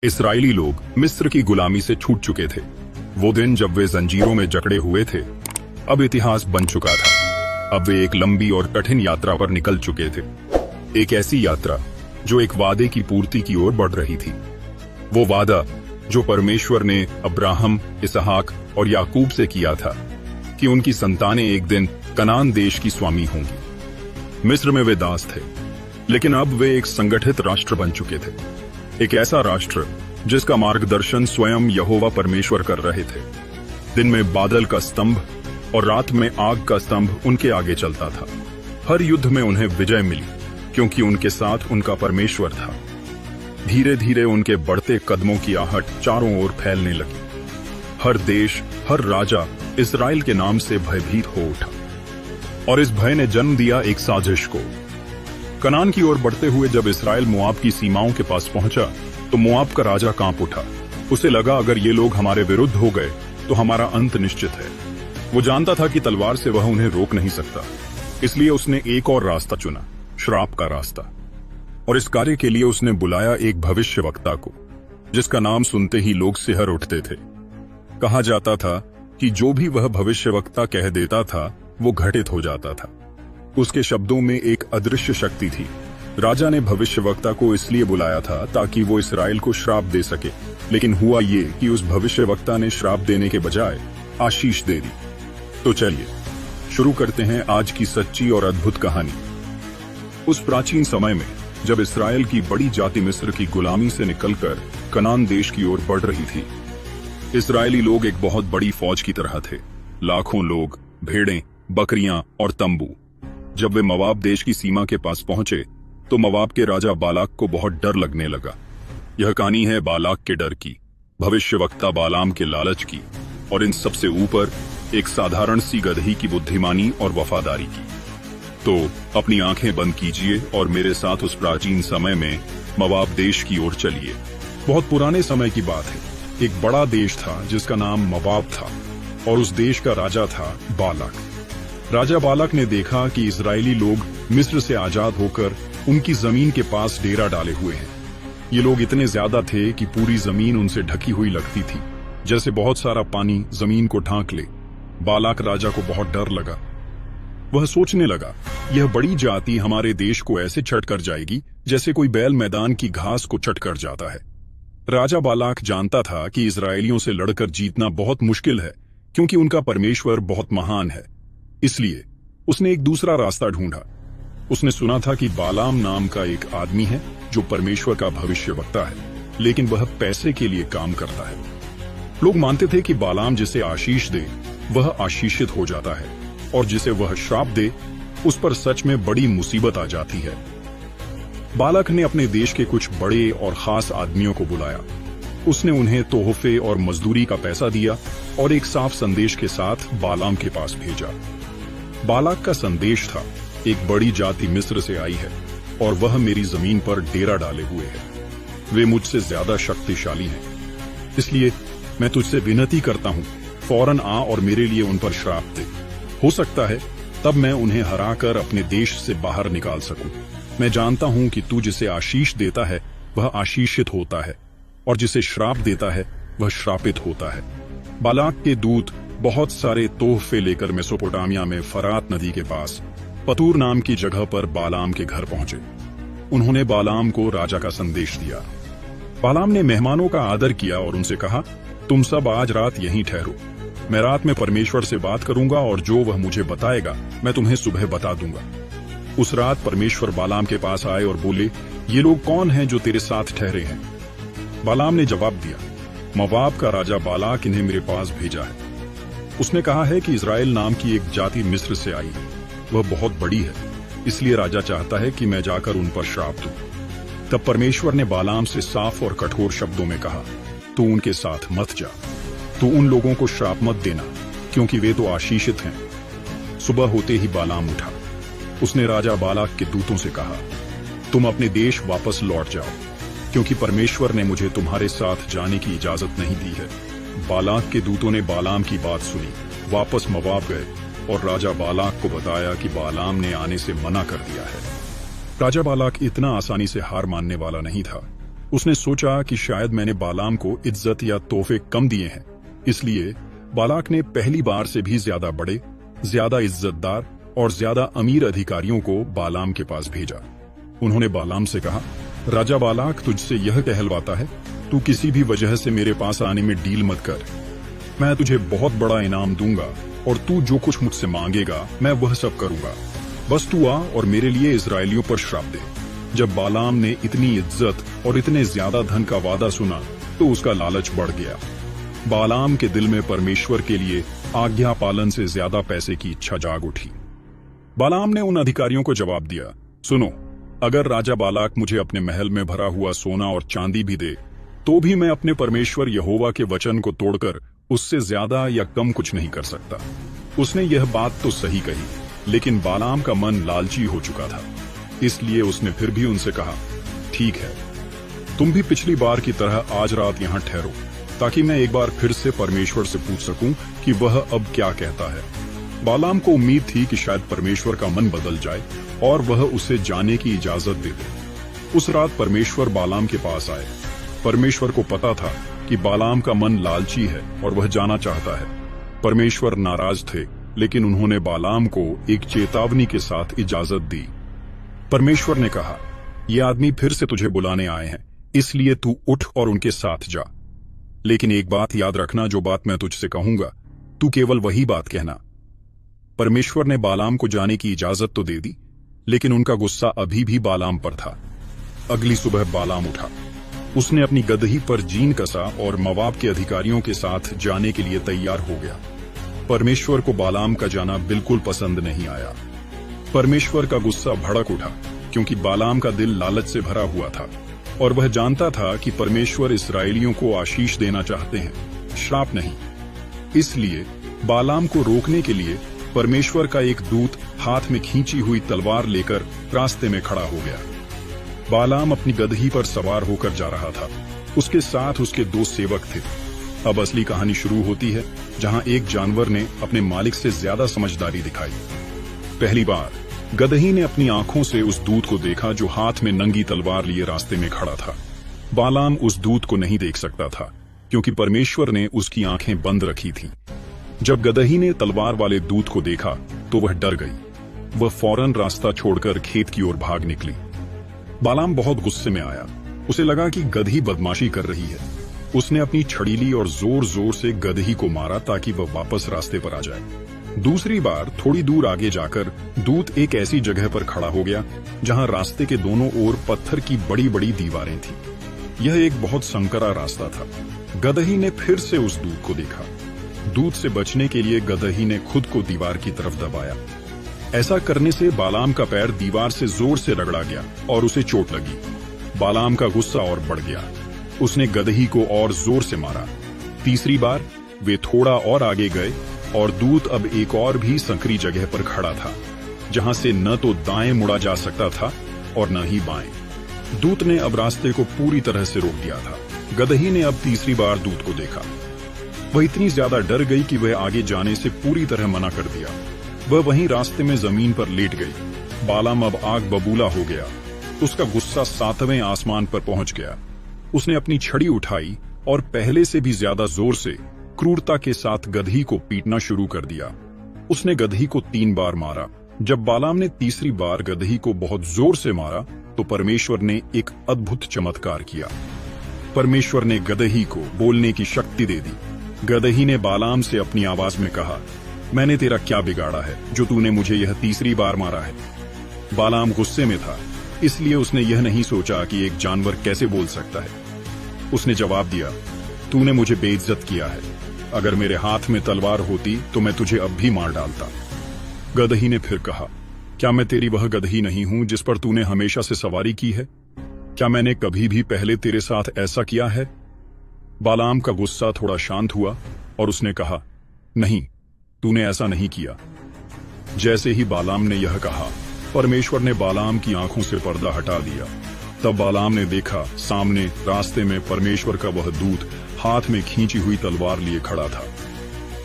इस्राएली लोग मिस्र की गुलामी से छूट चुके थे। वो दिन जब वे जंजीरों में जकड़े हुए थे, अब इतिहास बन चुका था। अब वे एक लंबी और कठिन यात्रा पर निकल चुके थे। एक ऐसी यात्रा जो एक वादे की पूर्ति की ओर बढ़ रही थी। वो वादा जो परमेश्वर ने अब्राहम, इसहाक और याकूब से किया था कि उनकी संतानें एक दिन कनान देश की स्वामी होंगी। मिस्र में वे दास थे, लेकिन अब वे एक संगठित राष्ट्र बन चुके थे। एक ऐसा राष्ट्र जिसका मार्गदर्शन स्वयं यहोवा परमेश्वर कर रहे थे। दिन में बादल का स्तंभ और रात में आग का स्तंभ उनके आगे चलता था। हर युद्ध में उन्हें विजय मिली क्योंकि उनके साथ उनका परमेश्वर था। धीरे धीरे उनके बढ़ते कदमों की आहट चारों ओर फैलने लगी। हर देश, हर राजा इस्राएल के नाम से भयभीत हो उठा और इस भय ने जन्म दिया एक साजिश को। कनान की ओर बढ़ते हुए जब इस्राएल मोआब की सीमाओं के पास पहुंचा तो मोआब का राजा कांप उठा। उसे लगा अगर ये लोग हमारे विरुद्ध हो गए तो हमारा अंत निश्चित है। वो जानता था कि तलवार से वह उन्हें रोक नहीं सकता, इसलिए उसने एक और रास्ता चुना, श्राप का रास्ता। और इस कार्य के लिए उसने बुलाया एक भविष्यवक्ता को, जिसका नाम सुनते ही लोग सिहर उठते थे। कहा जाता था कि जो भी वह भविष्यवक्ता कह देता था वो घटित हो जाता था। उसके शब्दों में एक अदृश्य शक्ति थी। राजा ने भविष्यवक्ता को इसलिए बुलाया था ताकि वो इस्राएल को श्राप दे सके, लेकिन हुआ ये कि उस भविष्यवक्ता ने श्राप देने के बजाय आशीष दे दी। तो चलिए शुरू करते हैं आज की सच्ची और अद्भुत कहानी। उस प्राचीन समय में जब इस्राएल की बड़ी जाति मिस्र की गुलामी से निकलकर कनान देश की ओर बढ़ रही थी, इस्राएली लोग एक बहुत बड़ी फौज की तरह थे। लाखों लोग, भेड़ें, बकरियां और तंबू। जब वे मोआब देश की सीमा के पास पहुंचे तो मोआब के राजा बालाक को बहुत डर लगने लगा। यह कहानी है बालाक के डर की, भविष्यवक्ता बालाम के लालच की और इन सबसे ऊपर एक साधारण सी गदही की बुद्धिमानी और वफादारी की। तो अपनी आंखें बंद कीजिए और मेरे साथ उस प्राचीन समय में मोआब देश की ओर चलिए। बहुत पुराने समय की बात है। एक बड़ा देश था जिसका नाम मोआब था और उस देश का राजा था बालाक। राजा बालाक ने देखा कि इस्राएली लोग मिस्र से आजाद होकर उनकी जमीन के पास डेरा डाले हुए हैं। ये लोग इतने ज्यादा थे कि पूरी जमीन उनसे ढकी हुई लगती थी, जैसे बहुत सारा पानी जमीन को ढांक ले। बालाक राजा को बहुत डर लगा। वह सोचने लगा, यह बड़ी जाति हमारे देश को ऐसे चट कर जाएगी जैसे कोई बैल मैदान की घास को चट कर जाता है। राजा बालाक जानता था कि इस्राएलियों से लड़कर जीतना बहुत मुश्किल है क्योंकि उनका परमेश्वर बहुत महान है। इसलिए उसने एक दूसरा रास्ता ढूंढा। उसने सुना था कि बालाम नाम का एक आदमी है जो परमेश्वर का भविष्यवक्ता है, लेकिन वह पैसे के लिए काम करता है। लोग मानते थे कि बालाम जिसे आशीष दे वह आशीषित हो जाता है और जिसे वह श्राप दे उस पर सच में बड़ी मुसीबत आ जाती है। बालाक ने अपने देश के कुछ बड़े और खास आदमियों को बुलाया। उसने उन्हें तोहफे और मजदूरी का पैसा दिया और एक साफ संदेश के साथ बालाम के पास भेजा। बालाक का संदेश था, एक बड़ी जाति मिस्र से आई है और वह मेरी जमीन पर डेरा डाले हुए है। वे मुझसे ज्यादा शक्तिशाली हैं, इसलिए मैं तुझसे विनती करता हूँ, फौरन आ और मेरे लिए उन पर श्राप दे। हो सकता है तब मैं उन्हें हराकर अपने देश से बाहर निकाल सकूं। मैं जानता हूं कि तू जिसे आशीष देता है वह आशीषित होता है और जिसे श्राप देता है वह श्रापित होता है। बालाक के दूत बहुत सारे तोहफे लेकर मेसोपोटामिया में फरात नदी के पास पतूर नाम की जगह पर बालाम के घर पहुंचे। उन्होंने बालाम को राजा का संदेश दिया। बालाम ने मेहमानों का आदर किया और उनसे कहा, तुम सब आज रात यहीं ठहरो। मैं रात में परमेश्वर से बात करूंगा और जो वह मुझे बताएगा मैं तुम्हें सुबह बता दूंगा। उस रात परमेश्वर बालाम के पास आए और बोले, ये लोग कौन हैं जो तेरे साथ ठहरे हैं? बालाम ने जवाब दिया, मोआब का राजा बालाक इन्हें मेरे पास भेजा है। उसने कहा है कि इस्राएल नाम की एक जाति मिस्र से आई है। वह बहुत बड़ी है, इसलिए राजा चाहता है कि मैं जाकर उन पर श्राप दूं। तब परमेश्वर ने बालाम से साफ और कठोर शब्दों में कहा, तू उनके साथ मत जा। तू उन लोगों को श्राप मत देना क्योंकि वे तो आशीषित हैं। सुबह होते ही बालाम उठा। उसने राजा बालाक के दूतों से कहा, तुम अपने देश वापस लौट जाओ क्योंकि परमेश्वर ने मुझे तुम्हारे साथ जाने की इजाजत नहीं दी है। बालाक के दूतों ने बालाम की बात सुनी, वापस मोआब गए और राजा बालाक को बताया कि बालाम ने आने से मना कर दिया है। राजा बालाक इतना आसानी से हार मानने वाला नहीं था। उसने सोचा कि शायद मैंने बालाम को इज्जत या तोहफे कम दिए हैं, इसलिए बालाक ने पहली बार से भी ज्यादा बड़े, ज्यादा इज्जतदार और ज्यादा अमीर अधिकारियों को बालाम के पास भेजा। उन्होंने बालाम से कहा, राजा बालाक तुझसे यह कहलवाता है, तू किसी भी वजह से मेरे पास आने में डील मत कर। मैं तुझे बहुत बड़ा इनाम दूंगा और तू जो कुछ मुझसे मांगेगा मैं वह सब करूंगा। बस तू आ और मेरे लिए इजराइलियों पर श्राप दे। जब बालाम ने इतनी इज्जत और इतने ज्यादा धन का वादा सुना तो उसका लालच बढ़ गया। बालाम के दिल में परमेश्वर के लिए आज्ञा पालन से ज्यादा पैसे की इच्छा जाग उठी। बालाम ने उन अधिकारियों को जवाब दिया, सुनो, अगर राजा बालाक मुझे अपने महल में भरा हुआ सोना और चांदी भी दे तो भी मैं अपने परमेश्वर यहोवा के वचन को तोड़कर उससे ज्यादा या कम कुछ नहीं कर सकता। उसने यह बात तो सही कही, लेकिन बालाम का मन लालची हो चुका था, इसलिए उसने फिर भी उनसे कहा, ठीक है, तुम भी पिछली बार की तरह आज रात यहाँ ठहरो, ताकि मैं एक बार फिर से परमेश्वर से पूछ सकूं कि वह अब क्या कहता है। बालाम को उम्मीद थी कि शायद परमेश्वर का मन बदल जाए और वह उसे जाने की इजाजत दे दे। उस रात परमेश्वर बालाम के पास आए। परमेश्वर को पता था कि बालाम का मन लालची है और वह जाना चाहता है। परमेश्वर नाराज थे, लेकिन उन्होंने बालाम को एक चेतावनी के साथ इजाजत दी। परमेश्वर ने कहा, ये आदमी फिर से तुझे बुलाने आए हैं, इसलिए तू उठ और उनके साथ जा। लेकिन एक बात याद रखना, जो बात मैं तुझसे कहूंगा तू केवल वही बात कहना। परमेश्वर ने बालाम को जाने की इजाजत तो दे दी, लेकिन उनका गुस्सा अभी भी बालाम पर था। अगली सुबह बालाम उठा। उसने अपनी गदही पर जीन कसा और मवाब के अधिकारियों के साथ जाने के लिए तैयार हो गया। परमेश्वर को बालाम का जाना बिल्कुल पसंद नहीं आया। परमेश्वर का गुस्सा भड़क उठा, क्योंकि बालाम का दिल लालच से भरा हुआ था और वह जानता था कि परमेश्वर इस्राएलियों को आशीष देना चाहते हैं, श्राप नहीं। इसलिए बालाम को रोकने के लिए परमेश्वर का एक दूत हाथ में खींची हुई तलवार लेकर रास्ते में खड़ा हो गया। बालाम अपनी गदही पर सवार होकर जा रहा था। उसके साथ उसके 2 सेवक थे। अब असली कहानी शुरू होती है, जहां एक जानवर ने अपने मालिक से ज्यादा समझदारी दिखाई। पहली बार गदही ने अपनी आंखों से उस दूत को देखा जो हाथ में नंगी तलवार लिए रास्ते में खड़ा था। बालाम उस दूत को नहीं देख सकता था, क्योंकि परमेश्वर ने उसकी आंखें बंद रखी थीं। जब गदही ने तलवार वाले दूत को देखा तो वह डर गई। वह फौरन रास्ता छोड़कर खेत की ओर भाग निकली। बालाम बहुत गुस्से में आया। उसे लगा कि गदही बदमाशी कर रही है। उसने अपनी छड़ी ली और जोर जोर से गदही को मारा ताकि वह वापस रास्ते पर आ जाए। दूसरी बार थोड़ी दूर आगे जाकर दूत एक ऐसी जगह पर खड़ा हो गया जहां रास्ते के दोनों ओर पत्थर की बड़ी बड़ी दीवारें थीं। यह एक बहुत संकरा रास्ता था। गदही ने फिर से उस दूत को देखा। दूत से बचने के लिए गदही ने खुद को दीवार की तरफ दबाया। ऐसा करने से बालाम का पैर दीवार से जोर से रगड़ा गया और उसे चोट लगी। बालाम का गुस्सा और बढ़ गया। उसने गदही को और जोर से मारा। तीसरी बार वे थोड़ा और आगे गए और दूत अब एक और भी संकरी जगह पर खड़ा था, जहां से न तो दाएं मुड़ा जा सकता था और न ही बाएं। दूत ने अब रास्ते को पूरी तरह से रोक दिया था। गदही ने अब तीसरी बार दूत को देखा। वह इतनी ज्यादा डर गई कि वह आगे जाने से पूरी तरह मना कर दिया। वह वहीं रास्ते में जमीन पर लेट गई। बालाम अब आग बबूला हो गया। उसका गुस्सा 7वें आसमान पर पहुंच गया। उसने अपनी छड़ी उठाई और पहले से भी ज्यादा जोर से क्रूरता के साथ गदही को पीटना शुरू कर दिया। उसने गदही को 3 बार मारा। जब बालाम ने तीसरी बार गदही को बहुत जोर से मारा तो परमेश्वर ने एक अद्भुत चमत्कार किया। परमेश्वर ने गदही को बोलने की शक्ति दे दी। गदही ने बालाम से अपनी आवाज में कहा, मैंने तेरा क्या बिगाड़ा है जो तूने मुझे यह तीसरी बार मारा है। बालाम गुस्से में था, इसलिए उसने यह नहीं सोचा कि एक जानवर कैसे बोल सकता है। उसने जवाब दिया, तूने मुझे बेइज्जत किया है। अगर मेरे हाथ में तलवार होती तो मैं तुझे अब भी मार डालता। गदही ने फिर कहा, क्या मैं तेरी वह गदही नहीं हूं जिस पर तूने हमेशा से सवारी की है? क्या मैंने कभी भी पहले तेरे साथ ऐसा किया है? बालाम का गुस्सा थोड़ा शांत हुआ और उसने कहा, नहीं, तूने ऐसा नहीं किया। जैसे ही बालाम ने यह कहा, परमेश्वर ने बालाम की आंखों से पर्दा हटा दिया। तब बालाम ने देखा, सामने रास्ते में परमेश्वर का वह दूत हाथ में खींची हुई तलवार लिए खड़ा था।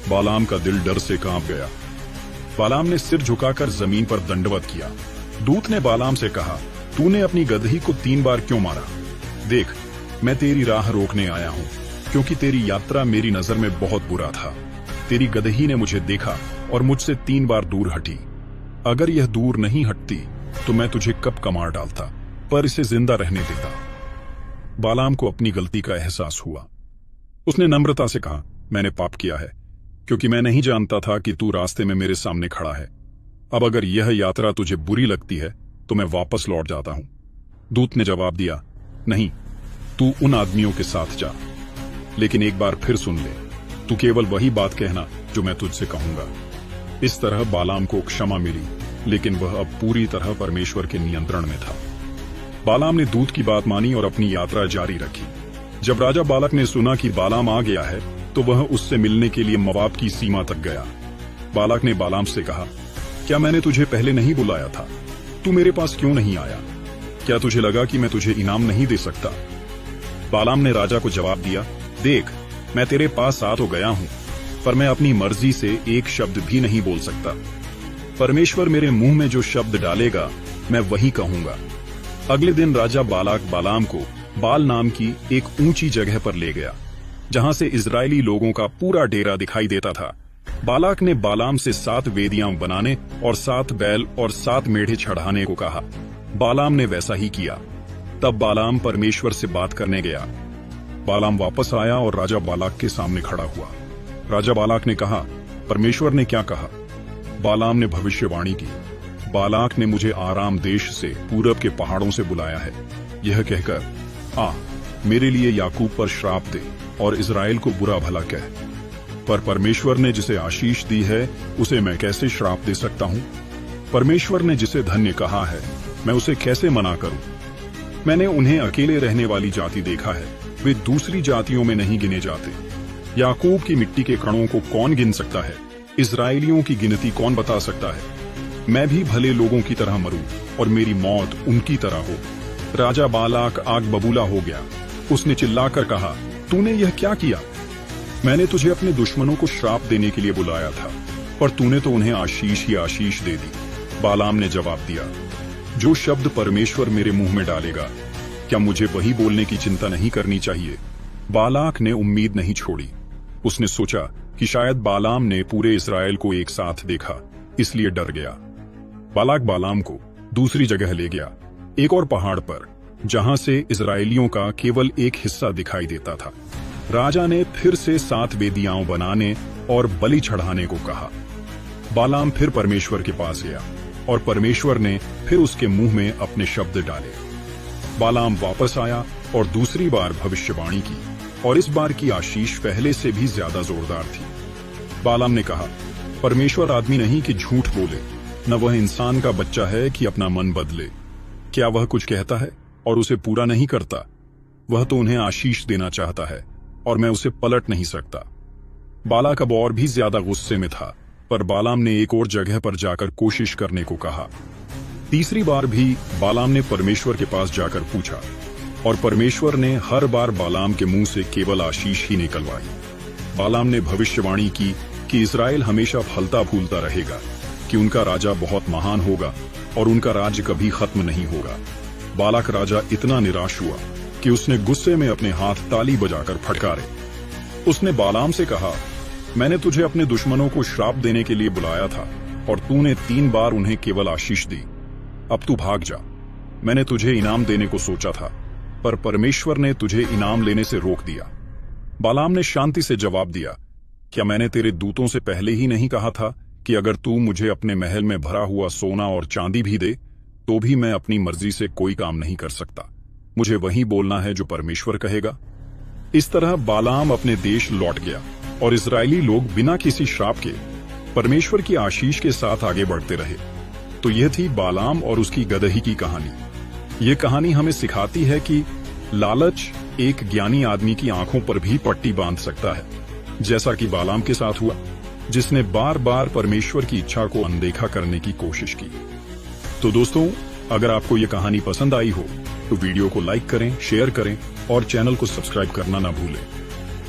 बालाम का दिल डर से कांप गया। बालाम ने सिर झुकाकर जमीन पर दंडवत किया। दूत ने बालाम से कहा, तूने अपनी गदही को 3 बार क्यों मारा? देख, मैं तेरी राह रोकने आया हूँ, क्योंकि तेरी यात्रा मेरी नजर में बहुत बुरा था। तेरी गदही ने मुझे देखा और मुझसे 3 बार दूर हटी। अगर यह दूर नहीं हटती तो मैं तुझे कब का मार डालता, पर इसे जिंदा रहने देता। बालाम को अपनी गलती का एहसास हुआ। उसने नम्रता से कहा, मैंने पाप किया है, क्योंकि मैं नहीं जानता था कि तू रास्ते में मेरे सामने खड़ा है। अब अगर यह यात्रा तुझे बुरी लगती है तो मैं वापस लौट जाता हूं। दूत ने जवाब दिया, नहीं, तू उन आदमियों के साथ जा, लेकिन एक बार फिर सुन ले, तू केवल वही बात कहना जो मैं तुझसे कहूंगा। इस तरह बालाम को क्षमा मिली, लेकिन वह अब पूरी तरह परमेश्वर के नियंत्रण में था। बालाम ने दूत की बात मानी और अपनी यात्रा जारी रखी। जब राजा बालक ने सुना कि बालाम आ गया है तो वह उससे मिलने के लिए मोआब की सीमा तक गया। बालक ने बालाम से कहा, क्या मैंने तुझे पहले नहीं बुलाया था? तू मेरे पास क्यों नहीं आया? क्या तुझे लगा कि मैं तुझे इनाम नहीं दे सकता? बालाम ने राजा को जवाब दिया, देख, मैं तेरे पास आ तो गया हूं, पर मैं अपनी मर्जी से एक शब्द भी नहीं बोल सकता। परमेश्वर मेरे मुंह में जो शब्द डालेगा मैं वही कहूंगा। अगले दिन राजा बालाक बालाम को बाल नाम की एक ऊंची जगह पर ले गया, जहां से इजरायली लोगों का पूरा डेरा दिखाई देता था। बालाक ने बालाम से 7 वेदियां बनाने और 7 बैल और 7 मेढ़े चढ़ाने को कहा। बालाम ने वैसा ही किया। तब बालाम परमेश्वर से बात करने गया। बालाम वापस आया और राजा बालाक के सामने खड़ा हुआ। राजा बालाक ने कहा, परमेश्वर ने क्या कहा? बालाम ने भविष्यवाणी की, बालाक ने मुझे आराम देश से पूरब के पहाड़ों से बुलाया है, यह कहकर, आ, मेरे लिए याकूब पर श्राप दे और इजराइल को बुरा भला कह। पर परमेश्वर ने जिसे आशीष दी है उसे मैं कैसे श्राप दे सकता हूं? परमेश्वर ने जिसे धन्य कहा है मैं उसे कैसे मना करूं? मैंने उन्हें अकेले रहने वाली जाति देखा है, वे दूसरी जातियों में नहीं गिने जाते। याकूब की मिट्टी के कणों को कौन गिन सकता है? इजराइलियों की गिनती कौन बता सकता है? मैं भी भले लोगों की तरह मरूं और मेरी मौत उनकी तरह हो। राजा बालाक आग बबूला हो गया। उसने चिल्लाकर कहा, तूने यह क्या किया? मैंने तुझे अपने दुश्मनों को श्राप देने के लिए बुलाया था, पर तूने तो उन्हें आशीष ही आशीष दे दी। बालाम ने जवाब दिया, जो शब्द परमेश्वर मेरे मुंह में डालेगा, क्या मुझे वही बोलने की चिंता नहीं करनी चाहिए? बालाक ने उम्मीद नहीं छोड़ी। उसने सोचा कि शायद बालाम ने पूरे इस्राएल को एक साथ देखा, इसलिए डर गया। बालाक बालाम को दूसरी जगह ले गया, एक और पहाड़ पर, जहां से इजरायलियों का केवल एक हिस्सा दिखाई देता था। राजा ने फिर से 7 वेदियां बनाने और बलि चढ़ाने को कहा। बालाम फिर परमेश्वर के पास गया और परमेश्वर ने फिर उसके मुंह में अपने शब्द डाले। बालाम वापस आया और दूसरी बार भविष्यवाणी की, और इस बार की आशीष पहले से भी ज्यादा जोरदार थी। बालाम ने कहा, परमेश्वर आदमी नहीं कि झूठ बोले, न वह इंसान का बच्चा है कि अपना मन बदले। क्या वह कुछ कहता है और उसे पूरा नहीं करता? वह तो उन्हें आशीष देना चाहता है और मैं उसे पलट नहीं सकता। बालाक अब और भी ज्यादा गुस्से में था, पर बालाम ने एक और जगह पर जाकर कोशिश करने को कहा। तीसरी बार भी बालाम ने परमेश्वर के पास जाकर पूछा, और परमेश्वर ने हर बार बालाम के मुंह से केवल आशीष ही निकलवाई। बालाम ने भविष्यवाणी की कि इस्राएल हमेशा फलता फूलता रहेगा, कि उनका राजा बहुत महान होगा और उनका राज्य कभी खत्म नहीं होगा। बालाक राजा इतना निराश हुआ कि उसने गुस्से में अपने हाथ ताली बजाकर फटकारे। उसने बालाम से कहा, मैंने तुझे अपने दुश्मनों को श्राप देने के लिए बुलाया था और तूने 3 बार उन्हें केवल आशीष दी। अब तू भाग जा। मैंने तुझे इनाम देने को सोचा था, पर परमेश्वर ने तुझे इनाम लेने से रोक दिया। बालाम ने शांति से जवाब दिया, क्या मैंने तेरे दूतों से पहले ही नहीं कहा था कि अगर तू मुझे अपने महल में भरा हुआ सोना और चांदी भी दे तो भी मैं अपनी मर्जी से कोई काम नहीं कर सकता। मुझे वही बोलना है जो परमेश्वर कहेगा। इस तरह बालाम अपने देश लौट गया और इजरायली लोग बिना किसी श्राप के परमेश्वर की आशीष के साथ आगे बढ़ते रहे। तो यह थी बालाम और उसकी गदही की कहानी। यह कहानी हमें सिखाती है कि लालच एक ज्ञानी आदमी की आंखों पर भी पट्टी बांध सकता है, जैसा कि बालाम के साथ हुआ, जिसने बार बार परमेश्वर की इच्छा को अनदेखा करने की कोशिश की। तो दोस्तों, अगर आपको यह कहानी पसंद आई हो तो वीडियो को लाइक करें, शेयर करें और चैनल को सब्सक्राइब करना ना भूलें,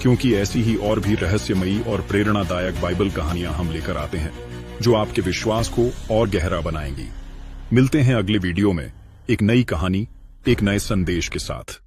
क्योंकि ऐसी ही और भी रहस्यमयी और प्रेरणादायक बाइबल कहानियां हम लेकर आते हैं जो आपके विश्वास को और गहरा बनाएंगी। मिलते हैं अगले वीडियो में एक नई कहानी, एक नए संदेश के साथ।